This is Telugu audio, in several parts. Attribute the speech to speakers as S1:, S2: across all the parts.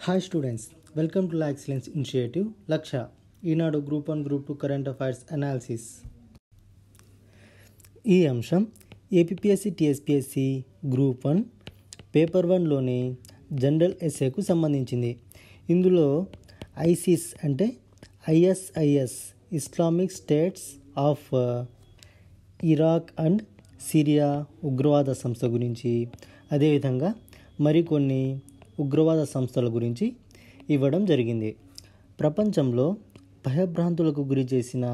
S1: Hi students, welcome to la excellence initiative Lakshya. Eenadu group 1 group 2 current affairs analysis. ఈ అంశం ఏపీపీఎస్సీ టీఎస్పీఎస్సీ గ్రూప్ 1 పేపర్ 1లోని జనరల్ ఎస్ఏకు సంబంధించింది. ఇందులో ఐసిస్ అంటే ISIS Islamic states of Iraq and Syria ఉగ్రవాద సంస్థ గురించి, అదేవిధంగా మరికొన్ని ఉగ్రవాద సంస్థల గురించి ఇవ్వడం జరిగింది. ప్రపంచంలో భయభ్రాంతులకు గురి చేసిన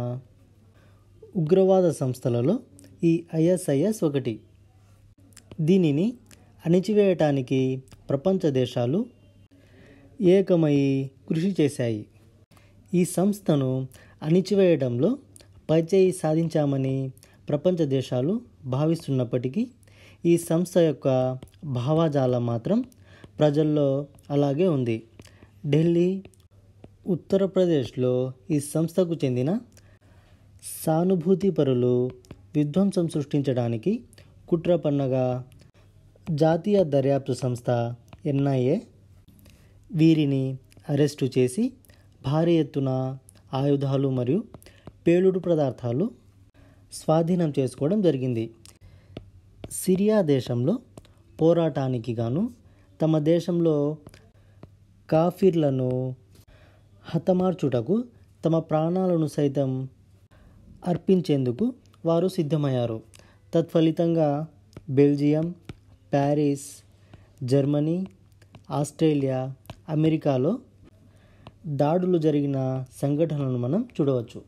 S1: ఉగ్రవాద సంస్థలలో ఈ ఐఎస్ఐఎస్ ఒకటి. దీనిని అణిచివేయటానికి ప్రపంచ దేశాలు ఏకమై కృషి చేశాయి. ఈ సంస్థను అణిచివేయడంలో పైచేయి సాధించామని ప్రపంచ దేశాలు భావిస్తున్నప్పటికీ ఈ సంస్థ యొక్క భావజాలం మాత్రం ప్రజల్లో అలాగే ఉంది. ఢిల్లీ, ఉత్తరప్రదేశ్లో ఈ సంస్థకు చెందిన సానుభూతి పరులు విధ్వంసం సృష్టించడానికి కుట్ర పన్నగా జాతీయ దర్యాప్తు సంస్థ ఎన్ఐఏ వీరిని అరెస్టు చేసి భారీ ఎత్తున ఆయుధాలు మరియు పేలుడు పదార్థాలు స్వాధీనం చేసుకోవడం జరిగింది. సిరియా దేశంలో పోరాటానికి గాను తమ దేశంలో కాఫిర్లను హతమార్చుటకు తమ ప్రాణాలను సైతం అర్పించేందుకు వారు సిద్ధమయ్యారు. తత్ఫలితంగా బెల్జియం, ప్యారిస్, జర్మనీ, ఆస్ట్రేలియా, అమెరికాలో దాడులు జరిగిన సంఘటనలను మనం చూడవచ్చు.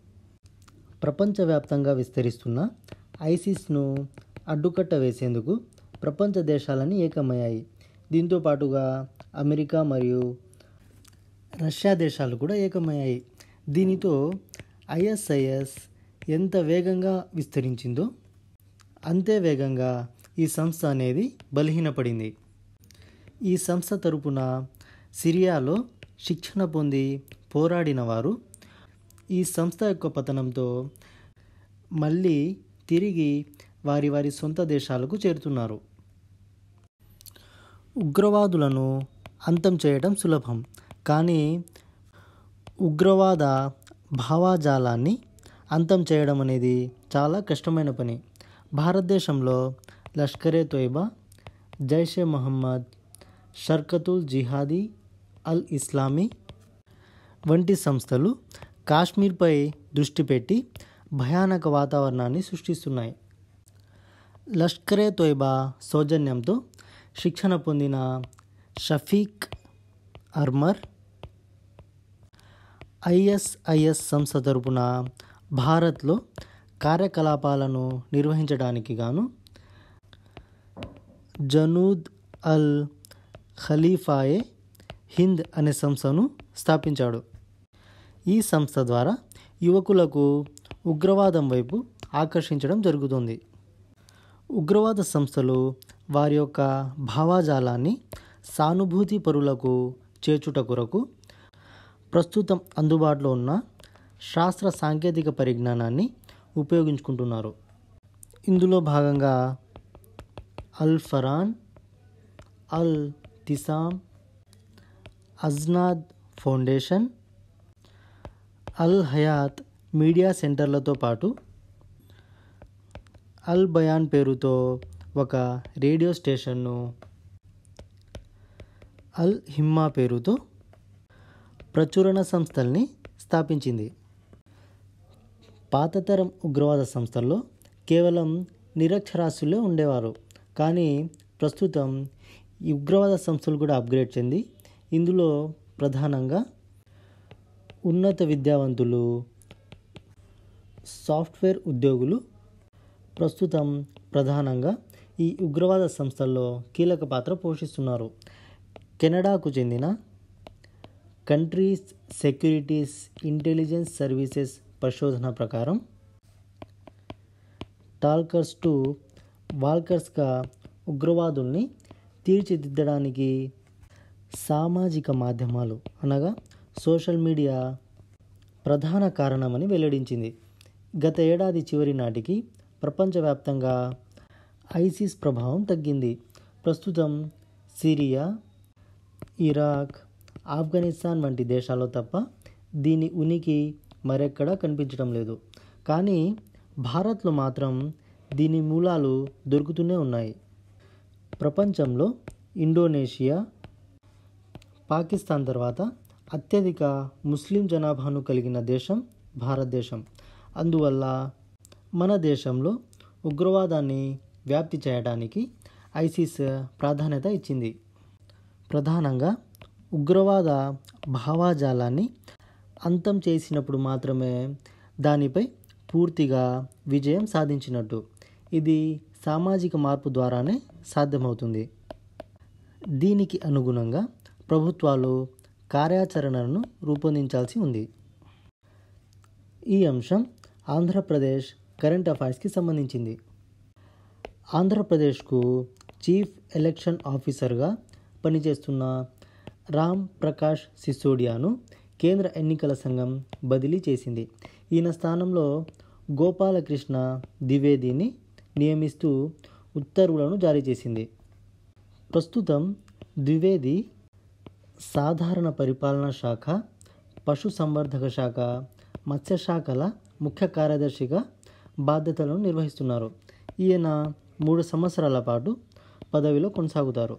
S1: ప్రపంచవ్యాప్తంగా విస్తరిస్తున్న ఐసిస్ను అడ్డుకట్ట వేసేందుకు ప్రపంచ దేశాలని ఏకమయ్యాయి. దీంతో పాటుగా అమెరికా మరియు రష్యా దేశాలు కూడా ఏకమయ్యాయి. దీనితో ఐఎస్ఐఎస్ ఎంత వేగంగా విస్తరించిందో అంతే వేగంగా ఈ సంస్థ అనేది బలహీనపడింది. ఈ సంస్థ తరపున సిరియాలో శిక్షణ పొంది పోరాడిన వారు ఈ సంస్థ యొక్క పతనంతో మళ్ళీ తిరిగి వారి సొంత దేశాలకు చేరుతున్నారు. ఉగ్రవాదులను అంతం చేయడం సులభం, కానీ ఉగ్రవాద భావజాలాన్ని అంతం చేయడం అనేది చాలా కష్టమైన పని. భారతదేశంలో లష్కరే తోయిబా, జైషే మహమ్మద్, షర్కతుల్ జిహాదీ అల్ ఇస్లామీ వంటి సంస్థలు కాశ్మీర్పై దృష్టి పెట్టి భయానక వాతావరణాన్ని సృష్టిస్తున్నాయి. లష్కరే తోయిబా సౌజన్యంతో శిక్షణ పొందిన షఫీక్ అర్మర్ ఐఎస్ఐఎస్ సంస్థ తరపున భారత్లో కార్యకలాపాలను నిర్వహించడానికి గాను జనూద్ అల్ ఖలీఫాయే హింద్ అనే సంస్థను స్థాపించాడు. ఈ సంస్థ ద్వారా యువకులకు ఉగ్రవాదం వైపు ఆకర్షించడం జరుగుతుంది. ఉగ్రవాద సంస్థలు వారి యొక్క భావజాలాన్ని సానుభూతి పరులకు చేర్చుట కొరకు ప్రస్తుతం అందుబాటులో ఉన్న శాస్త్ర సాంకేతిక పరిజ్ఞానాన్ని ఉపయోగించుకుంటున్నారు. ఇందులో భాగంగా అల్ ఫరాన్, అల్ తిసామ్, అజ్నాద్ ఫౌండేషన్, అల్ హయాత్ మీడియా సెంటర్లతో పాటు అల్ బయాన్ పేరుతో ఒక రేడియో స్టేషన్ను, అల్ హిమ్మా పేరుతో ప్రచురణ సంస్థల్ని స్థాపించింది. పాతతరం ఉగ్రవాద సంస్థల్లో కేవలం నిరక్షరాస్యులే ఉండేవారు, కానీ ప్రస్తుతం ఈ ఉగ్రవాద సంస్థలు కూడా అప్గ్రేడ్ చెంది ఇందులో ప్రధానంగా ఉన్నత విద్యావంతులు, సాఫ్ట్వేర్ ఉద్యోగులు ప్రస్తుతం ప్రధానంగా ఈ ఉగ్రవాద సంస్థల్లో కీలక పాత్ర పోషిస్తున్నారు. కెనడాకు చెందిన కంట్రీస్ సెక్యూరిటీస్ ఇంటెలిజెన్స్ సర్వీసెస్ పరిశోధన ప్రకారం టాల్కర్స్ టు వాల్కర్స్గా ఉగ్రవాదుల్ని తీర్చిదిద్దడానికి సామాజిక మాధ్యమాలు అనగా సోషల్ మీడియా ప్రధాన కారణమని వెల్లడించింది. గత ఏడాది చివరి నాటికి ప్రపంచవ్యాప్తంగా ఐసిస్ ప్రభావం తగ్గింది. ప్రస్తుతం సిరియా, ఇరాక్, ఆఫ్ఘనిస్తాన్ వంటి దేశాల్లో తప్ప దీని ఉనికి మరెక్కడా కనిపించడం లేదు. కానీ భారత్లో మాత్రం దీని మూలాలు దొరుకుతూనే ఉన్నాయి. ప్రపంచంలో ఇండోనేషియా, పాకిస్తాన్ తర్వాత అత్యధిక ముస్లిం జనాభాను కలిగిన దేశం భారతదేశం. అందువల్ల మన దేశంలో ఉగ్రవాదాన్ని వ్యాప్తి చేయడానికి ఐసిస్ ప్రాధాన్యత ఇచ్చింది. ప్రధానంగా ఉగ్రవాద భావజాలాన్ని అంతం చేసినప్పుడు మాత్రమే దానిపై పూర్తిగా విజయం సాధించినట్టు. ఇది సామాజిక మార్పు ద్వారానే సాధ్యమవుతుంది. దీనికి అనుగుణంగా ప్రభుత్వాలు కార్యాచరణను రూపొందించాల్సి ఉంది. ఈ అంశం ఆంధ్రప్రదేశ్ కరెంట్ అఫైర్స్కి సంబంధించింది. ఆంధ్రప్రదేశ్కు చీఫ్ ఎలక్షన్ ఆఫీసర్గా పనిచేస్తున్న రామ్ ప్రకాష్ సిసోడియాను కేంద్ర ఎన్నికల సంఘం బదిలీ చేసింది. ఈయన స్థానంలో గోపాలకృష్ణ ద్వివేదిని నియమిస్తూ ఉత్తర్వులను జారీ చేసింది. ప్రస్తుతం ద్వివేది సాధారణ పరిపాలనా శాఖ, పశుసంవర్ధక శాఖ, మత్స్యశాఖల ముఖ్య కార్యదర్శిగా బాధ్యతలను నిర్వహిస్తున్నారు. ఈయన 3 సంవత్సరాల పాటు పదవిలో కొనసాగుతారు.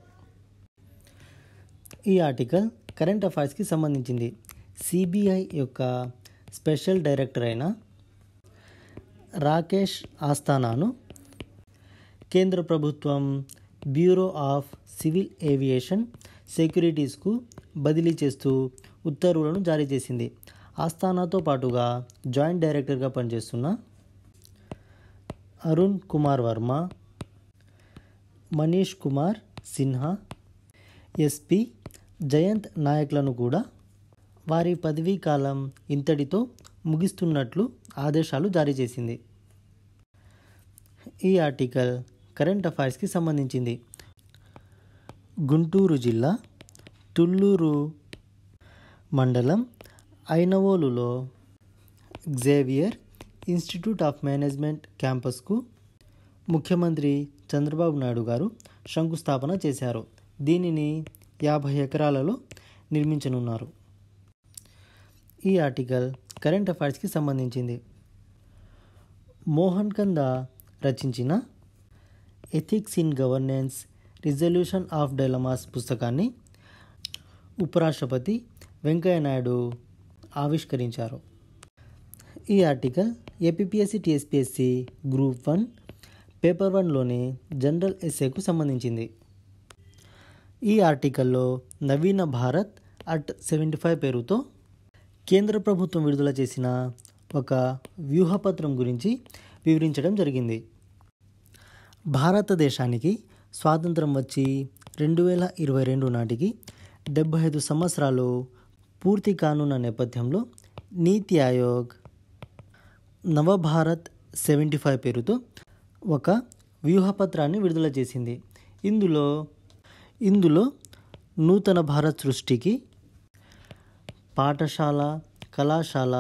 S1: ఈ ఆర్టికల్ కరెంట్ అఫైర్స్కి సంబంధించింది. సిబిఐ యొక్క స్పెషల్ డైరెక్టర్ అయిన రాకేష్ ఆస్థానాను కేంద్ర ప్రభుత్వం బ్యూరో ఆఫ్ సివిల్ ఏవియేషన్ సెక్యూరిటీస్కు బదిలీ చేస్తూ ఉత్తర్వులను జారీ చేసింది. ఆస్థానాతో పాటుగా జాయింట్ డైరెక్టర్గా పనిచేస్తున్న అరుణ్ కుమార్ వర్మ, మనీష్ కుమార్ సిన్హా, ఎస్పి జయంత్ నాయక్లను కూడా వారి పదవీ కాలం ఇంతటితో ముగిస్తున్నట్లు ఆదేశాలు జారీ చేసింది. ఈ ఆర్టికల్ కరెంట్ అఫైర్స్కి సంబంధించింది. గుంటూరు జిల్లా తుళ్ళూరు మండలం ఐనవోలులో జేవియర్ ఇన్స్టిట్యూట్ ఆఫ్ మేనేజ్మెంట్ క్యాంపస్కు ముఖ్యమంత్రి చంద్రబాబు నాయుడు గారు శంకుస్థాపన చేశారు. దీనిని 50 ఎకరాలలో నిర్మించనున్నారు. ఈ ఆర్టికల్ కరెంట్ అఫైర్స్కి సంబంధించింది. మోహన్ కందా రచించిన ethics in governance, resolution of dilemmas పుస్తకాన్ని ఉపరాష్ట్రపతి వెంకయ్య నాయుడు ఆవిష్కరించారు. ఈ article APSC TSPSC group 1 paper 1లోని జనరల్ ఎస్సేకు సంబంధించింది. ఈ ఆర్టికల్లో నవీన భారత్ అట్ 75 పేరుతో కేంద్ర ప్రభుత్వం విడుదల చేసిన ఒక వ్యూహపత్రం గురించి వివరించడం జరిగింది. భారతదేశానికి స్వాతంత్రం వచ్చి 2022 నాటికి 75 సంవత్సరాలు పూర్తి కానున్న నేపథ్యంలో నీతి ఆయోగ్ నవభారత్ 75 పేరుతో ఒక వ్యూహపత్రాన్ని విడుదల చేసింది. ఇందులో నూతన భారత్ సృష్టికి పాఠశాల, కళాశాల,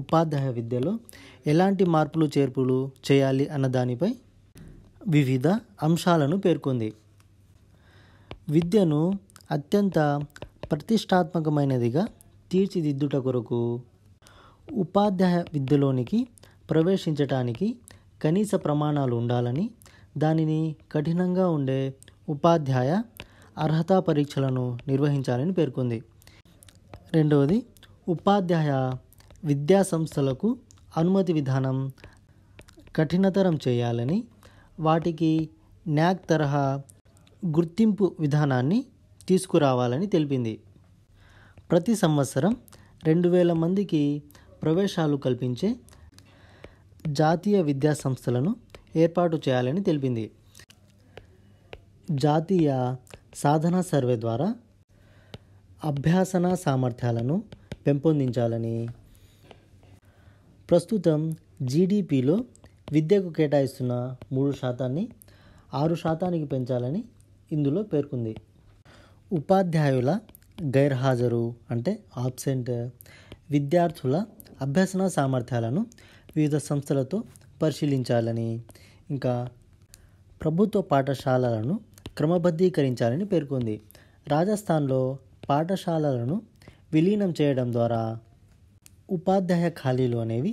S1: ఉపాధ్యాయ విద్యలో ఎలాంటి మార్పులు చేర్పులు చేయాలి అన్న దానిపై వివిధ అంశాలను పేర్కొంది. విద్యను అత్యంత ప్రతిష్టాత్మకమైనదిగా తీర్చిదిద్దుట కొరకు ఉపాధ్యాయ విద్యలోనికి ప్రవేశించటానికి కనీస ప్రమాణాలు ఉండాలని, దానిని కఠినంగా ఉండే ఉపాధ్యాయ అర్హతా పరీక్షలను నిర్వహించాలని పేర్కొంది. రెండవది, ఉపాధ్యాయ విద్యా సంస్థలకు అనుమతి విధానం కఠినతరం చేయాలని, వాటికి న్యాక్ తరహా గుర్తింపు విధానాన్ని తీసుకురావాలని తెలిపింది. ప్రతి సంవత్సరం 2000 మందికి ప్రవేశాలు కల్పించే జాతీయ విద్యా సంస్థలను ఏర్పాటు చేయాలని తెలిపింది. జాతీయ సాధన సర్వే ద్వారా అభ్యాసన సామర్థ్యాలను పెంపొందించాలని, ప్రస్తుతం జీడిపిలో విద్యకు కేటాయిస్తున్న 3% 6% పెంచాలని ఇందులో పేర్కొంది. ఉపాధ్యాయుల గైర్హాజరు అంటే ఆబ్సెంట్, విద్యార్థుల అభ్యసన సామర్థ్యాలను వివిధ సంస్థలతో పరిశీలించాలని, ఇంకా ప్రభుత్వ పాఠశాలలను క్రమబద్ధీకరించాలని పేర్కొంది. రాజస్థాన్లో పాఠశాలలను విలీనం చేయడం ద్వారా ఉపాధ్యాయ ఖాళీలు అనేవి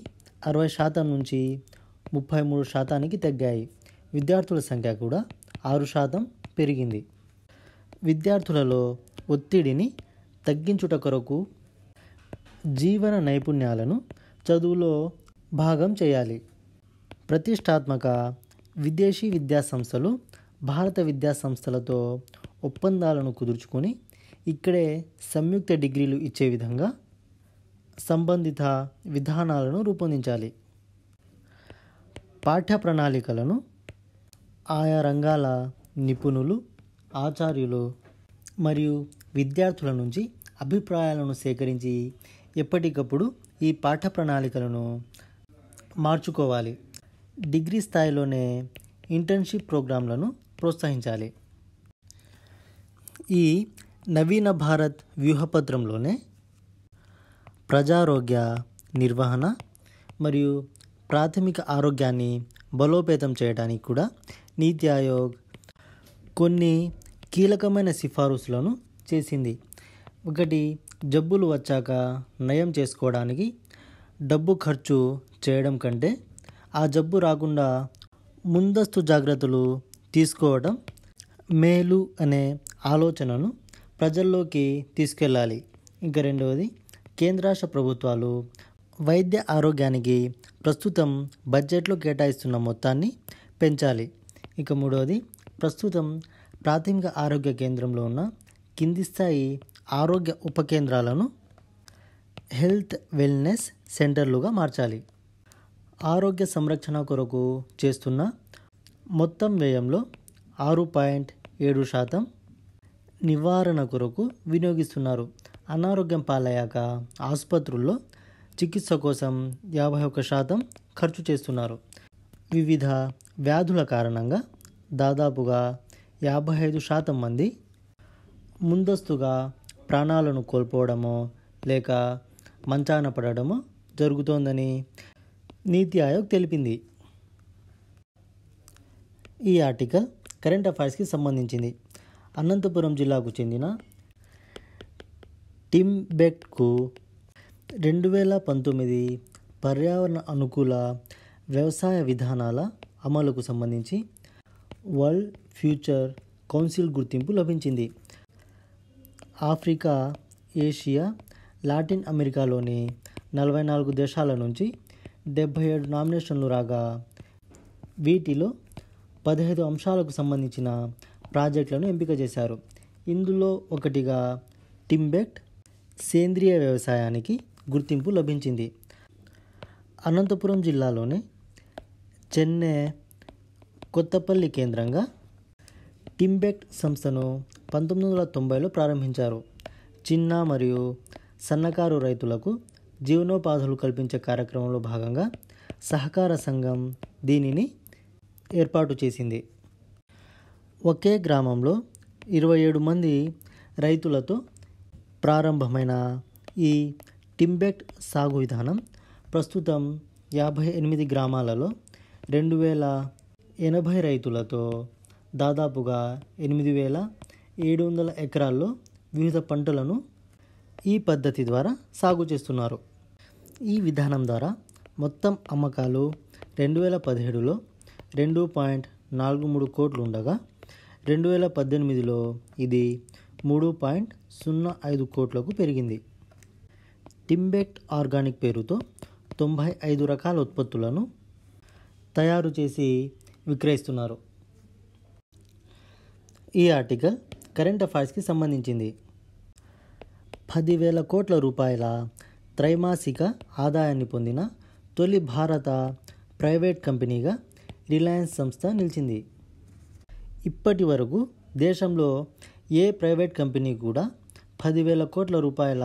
S1: 60% నుంచి 33% తగ్గాయి. విద్యార్థుల సంఖ్య కూడా 6% పెరిగింది. విద్యార్థులలో ఒత్తిడిని తగ్గించుట కొరకు జీవన నైపుణ్యాలను చదువులో భాగం చేయాలి. ప్రతిష్టాత్మక విదేశీ విద్యాసంస్థలు భారత విద్యాసంస్థలతో ఒప్పందాలను కుదుర్చుకొని ఇక్కడే సంయుక్త డిగ్రీలు ఇచ్చే విధంగా సంబంధిత విధానాలను రూపొందించాలి. పాఠ్య ప్రణాళికలను ఆయా రంగాల నిపుణులు, ఆచార్యులు మరియు విద్యార్థుల నుంచి అభిప్రాయాలను సేకరించి ఎప్పటికప్పుడు ఈ పాఠ్య ప్రణాళికలను మార్చుకోవాలి. డిగ్రీ స్థాయిలోనే ఇంటర్న్షిప్ ప్రోగ్రాంలను ప్రోత్సహించాలి. ఈ నవీన భారత్ వ్యూహపత్రంలోనే ప్రజారోగ్య నిర్వహణ మరియు ప్రాథమిక ఆరోగ్యాన్ని బలోపేతం చేయడానికి కూడా నీతి ఆయోగ్ కొన్ని కీలకమైన సిఫారసులను చేసింది. ఒకటి, జబ్బులు వచ్చాక నయం చేసుకోవడానికి డబ్బు ఖర్చు చేయడం కంటే ఆ జబ్బు రాకుండా ముందస్తు జాగ్రత్తలు తీసుకోవడం మేలు అనే ఆలోచనను ప్రజల్లోకి తీసుకెళ్ళాలి. ఇంకా రెండవది, కేంద్ర రాష్ట్ర ప్రభుత్వాలు వైద్య ఆరోగ్యానికి ప్రస్తుతం బడ్జెట్లో కేటాయిస్తున్న మొత్తాన్ని పెంచాలి. ఇక మూడవది, ప్రస్తుతం ప్రాథమిక ఆరోగ్య కేంద్రంలో ఉన్న కింది స్థాయి ఆరోగ్య ఉప కేంద్రాలను హెల్త్ వెల్నెస్ సెంటర్లుగా మార్చాలి. ఆరోగ్య సంరక్షణ కొరకు చేస్తున్న మొత్తం వ్యయంలో 6.7% నివారణ కొరకు వినియోగిస్తున్నారు. అనారోగ్యం పాలయ్యాక ఆసుపత్రుల్లో చికిత్స కోసం 51% ఖర్చు చేస్తున్నారు. వివిధ వ్యాధుల కారణంగా దాదాపుగా 55% మంది ముందస్తుగా ప్రాణాలను కోల్పోవడమో లేక మంచాన పడడమో జరుగుతోందని నీతి ఆయోగ్ తెలిపింది. ఈ ఆర్టికల్ కరెంట్ అఫైర్స్కి సంబంధించింది. అనంతపురం జిల్లాకు చెందిన టింబెక్ట్కు 2019 పర్యావరణ అనుకూల వ్యవసాయ విధానాల అమలుకు సంబంధించి వరల్డ్ ఫ్యూచర్ కౌన్సిల్ గుర్తింపు లభించింది. ఆఫ్రికా, ఏషియా, లాటిన్ అమెరికాలోని 44 దేశాల నుంచి 77 నామినేషన్లు రాగా వీటిలో 15 అంశాలకు సంబంధించిన ప్రాజెక్టులను ఎంపిక చేశారు. ఇందులో ఒకటిగా టింబెక్ట్ సేంద్రియ వ్యవసాయానికి గుర్తింపు లభించింది. అనంతపురం జిల్లాలోని చెన్నై కొత్తపల్లి కేంద్రంగా టింబెక్ట్ సంస్థను 1990లో ప్రారంభించారు. చిన్న మరియు సన్నకారు రైతులకు జీవనోపాధులు కల్పించే కార్యక్రమంలో భాగంగా సహకార సంఘం దీనిని ఏర్పాటు చేసింది. ఒకే గ్రామంలో 27 మంది రైతులతో ప్రారంభమైన ఈ టింబెక్ట్ సాగు విధానం ప్రస్తుతం 58 గ్రామాలలో 2080 రైతులతో దాదాపుగా 8700 ఎకరాల్లో వివిధ పంటలను ఈ పద్ధతి ద్వారా సాగు చేస్తున్నారు. ఈ విధానం ద్వారా మొత్తం అమ్మకాలు 2017లో 2.43 కోట్లు ఉండగా 2018లో ఇది 3.05 కోట్లకు పెరిగింది. టింబెక్ట్ ఆర్గానిక్ పేరుతో 95 రకాల ఉత్పత్తులను తయారు చేసి విక్రయిస్తున్నారు. ఈ ఆర్టికల్ కరెంట్ అఫైర్స్కి సంబంధించింది. 10,000 కోట్ల రూపాయల త్రైమాసిక ఆదాయాన్ని పొందిన తొలి భారత ప్రైవేట్ కంపెనీగా రిలయన్స్ సంస్థ నిలిచింది. ఇప్పటి వరకు దేశంలో ఏ ప్రైవేట్ కంపెనీ కూడా 10,000 కోట్ల రూపాయల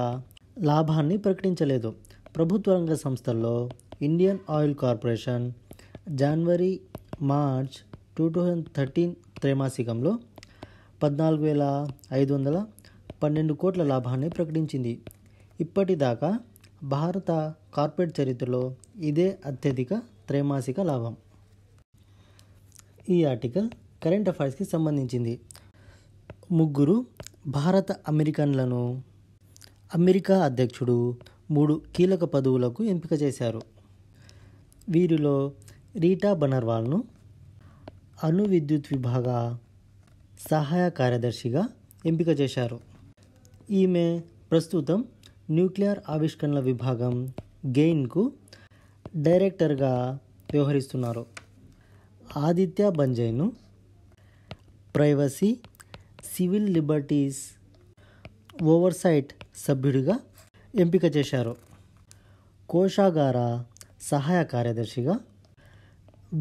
S1: లాభాన్ని ప్రకటించలేదు. ప్రభుత్వ రంగ సంస్థల్లో ఇండియన్ ఆయిల్ కార్పొరేషన్ జనవరి-మార్చ్ 2013 త్రైమాసికంలో 14,512 కోట్ల లాభాన్ని ప్రకటించింది. ఇప్పటిదాకా భారత కార్పొరేట్ చరిత్రలో ఇదే అత్యధిక త్రైమాసిక లాభం. ఈ ఆర్టికల్ కరెంట్ అఫైర్స్కి సంబంధించింది. ముగ్గురు భారత అమెరికన్లను అమెరికా అధ్యక్షుడు 3 కీలక పదవులకు ఎంపిక చేశారు. వీరిలో రీటా బనర్వాల్ను అణు విద్యుత్ విభాగ సహాయ కార్యదర్శిగా ఎంపిక చేశారు. ఈమె ప్రస్తుతం న్యూక్లియర్ ఆవిష్కరణల విభాగం గెయిన్కు డైరెక్టర్గా వ్యవహరిస్తున్నారు. ఆదిత్య బంజైను ప్రైవసీ, సివిల్ లిబర్టీస్ ఓవర్సైట్ సభ్యుడిగా ఎంపిక చేశారు. కోశాగార సహాయ కార్యదర్శిగా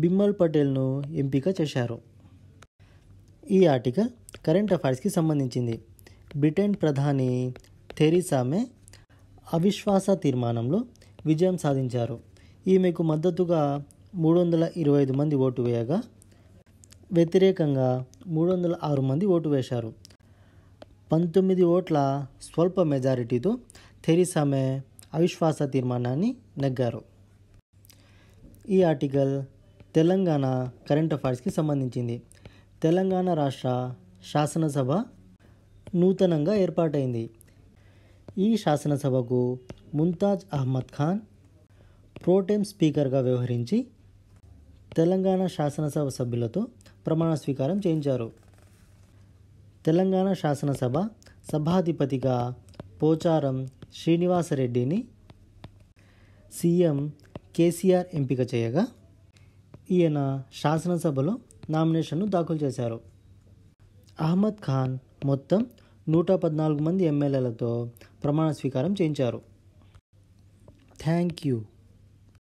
S1: బిమల్ పటేల్ను ఎంపిక చేశారు. ఈ ఆర్టికల్ కరెంట్ అఫైర్స్కి సంబంధించింది. బ్రిటన్ ప్రధాని థెరిసా మే అవిశ్వాస తీర్మానంలో విజయం సాధించారు. ఈమెకు మద్దతుగా 325 మంది ఓటు వేయగా వ్యతిరేకంగా 306 మంది ఓటు వేశారు. 19 ఓట్ల స్వల్ప మెజారిటీతో థెరిసా మే అవిశ్వాస తీర్మానాన్ని నెగ్గారు. ఈ ఆర్టికల్ తెలంగాణ కరెంట్ అఫైర్స్కి సంబంధించింది. తెలంగాణ రాష్ట్ర శాసనసభ నూతనంగా ఏర్పాటైంది. ఈ శాసనసభకు ముంతాజ్ అహ్మద్ ఖాన్ ప్రోటెం స్పీకర్గా వ్యవహరించి తెలంగాణ శాసనసభ సభ్యులతో ప్రమాణ స్వీకారం చేయించారు. తెలంగాణ శాసనసభ సభాధిపతిగా పోచారం శ్రీనివాసరెడ్డిని సీఎం కేసీఆర్ ఎంపిక చేయగా ఈయన శాసనసభలో నామినేషన్ను దాఖలు చేశారు. అహ్మద్ ఖాన్ మొత్తం 114 మంది ఎమ్మెల్యేలతో ప్రమాణ స్వీకారం చేయించారు. Thank you.